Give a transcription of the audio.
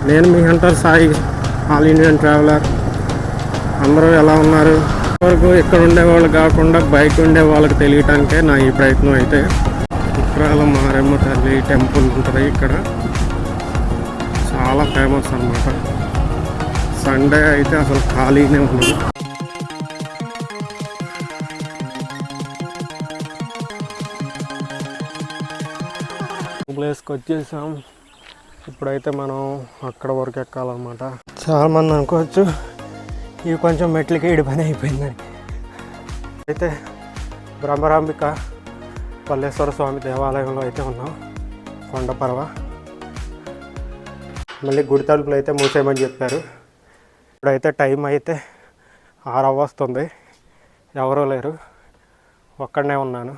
నేను మీ hunter Sai, all Indian traveller. అందరూ ఎలా ఉన్నారు? వరకు ఇక్కడ ఉండేవాళ్ళు కాకుండా బయట ఉండే వాళ్ళకి తెలియటానికే నా ఈ ప్రయత్నం. అయితే ఉత్తరాల మారెమ్మ తల్లి టెంపుల్ ఉంటుంది ఇక్కడ, చాలా ఫేమస్ అన్నమాట. సండే అయితే అసలు ఖాళీనే ఉండదు. ప్లేస్కి వచ్చేసాం. ఇప్పుడైతే మనం అక్కడ వరకు ఎక్కాలన్నమాట. చాలామంది అనుకోవచ్చు ఇవి కొంచెం మెట్లకి ఇడి పని అయిపోయిందని. అయితే బ్రహ్మరాంబిక పల్లేశ్వర స్వామి దేవాలయంలో అయితే ఉన్నాం. కొండపర్వ మళ్ళీ గుడి తలుపులు అయితే మూసేయమని చెప్పారు. ఇప్పుడైతే టైం అయితే 6 అవ్వస్తుంది. ఎవరూ లేరు, ఒక్కడనే ఉన్నాను.